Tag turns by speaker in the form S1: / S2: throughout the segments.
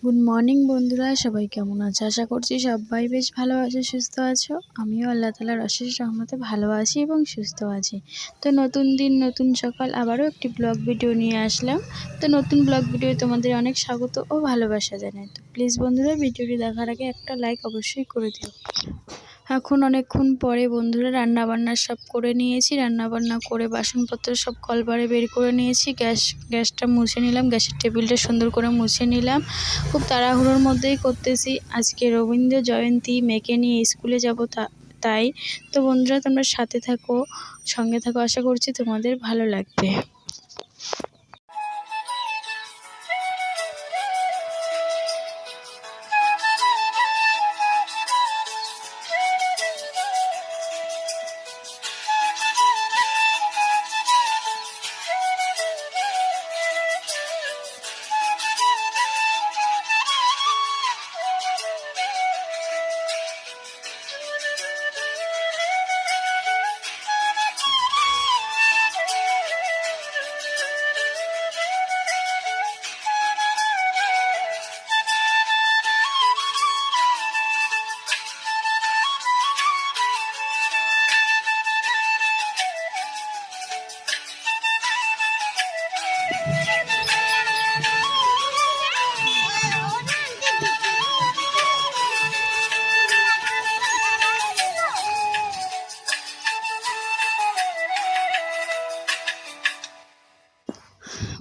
S1: Good morning বন্ধুরা, সবাই কেমন আছো? আশা করছি সবাই বেশ ভালো আছো, সুস্থ আছো। আমিও আল্লাহ তাআলার অশেষ রহমতে ভালো আছি এবং সুস্থ আছি। তো নতুন দিন, নতুন সকাল, আবারও একটি ব্লগ ভিডিও নিয়ে আসলাম। তো নতুন ব্লগ ভিডিও তোমাদের অনেক স্বাগত ও ভালোবাসা জানাই। তো প্লিজ বন্ধুরা, ভিডিওটি দেখার আগে একটা লাইক অবশ্যই করে দিও। এখন অনেকক্ষণ পরে বন্ধুরা রান্নাবান্না সব করে নিয়েছি। রান্নাবান্না করে বাসনপত্র সব কলবারে বের করে নিয়েছি। গ্যাসটা মুছে নিলাম, গ্যাসের টেবিলটা সুন্দর করে মুছে নিলাম। খুব তাড়াহুড়োর মধ্যেই করতেছি। আজকে রবীন্দ্র জয়ন্তী, মেয়েকে নিয়ে স্কুলে যাব, তাই তো বন্ধুরা তোমরা সাথে থাকো, সঙ্গে থাকো, আশা করছি তোমাদের ভালো লাগবে।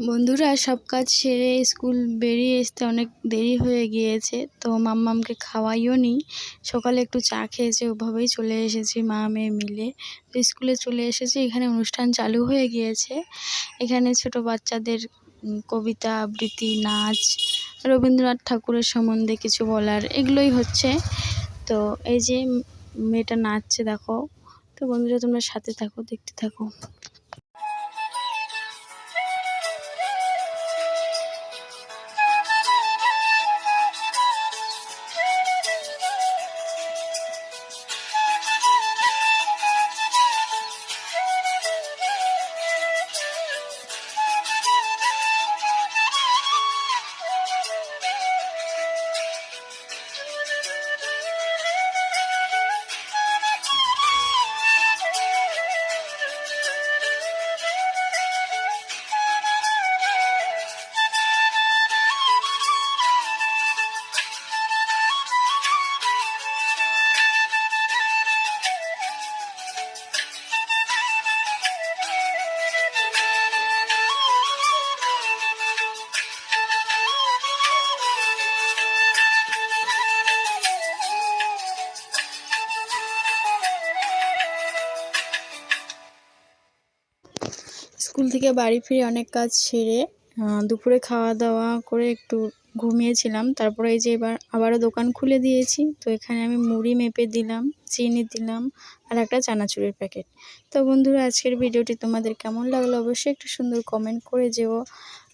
S1: বন্ধুরা সব কাজ সেরে স্কুল বেরিয়ে আসতে অনেক দেরি হয়ে গিয়েছে। তো মাম্মামকে খাওয়াইও নি, সকালে একটু চা খেয়েছে, ওভাবেই চলে এসেছি মা মেয়ে মিলে। তো স্কুলে চলে এসেছি, এখানে অনুষ্ঠান চালু হয়ে গিয়েছে। এখানে ছোট বাচ্চাদের কবিতা আবৃত্তি, নাচ, রবীন্দ্রনাথ ঠাকুরের সম্বন্ধে কিছু বলার, এগুলোই হচ্ছে। তো এই যে মেয়েটা নাচছে দেখো। তো বন্ধুরা তোমরা সাথে থাকো, দেখতে থাকো। স্কুল থেকে বাড়ি ফিরে অনেক কাজ সেরে দুপুরে খাওয়া দাওয়া করে একটু ঘুমিয়েছিলাম। তারপরে এই যে এবার আবারও দোকান খুলে দিয়েছি। তো এখানে আমি মুড়ি মেপে দিলাম, চিনি দিলাম আর একটা চানাচুরের প্যাকেট। তো বন্ধুরা আজকের ভিডিওটি তোমাদের কেমন লাগলো অবশ্যই একটু সুন্দর কমেন্ট করে যেও।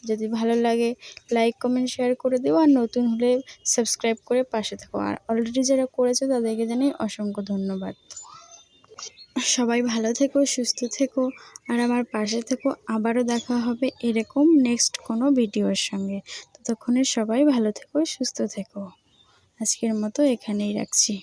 S1: যদি ভালো লাগে লাইক কমেন্ট শেয়ার করে দেও, আর নতুন হলে সাবস্ক্রাইব করে পাশে থাকো। আর অলরেডি যারা করেছো তাদেরকে জানাই অসংখ্য ধন্যবাদ। সবাই ভালো থেকো, সুস্থ থেকো, আর আমার পাশে থেকো। আবারও দেখা হবে এরকম নেক্সট কোনো ভিডিওর সঙ্গে। ততক্ষণে সবাই ভালো থেকো, সুস্থ থেকো। আজকের মতো এখানেই রাখছি।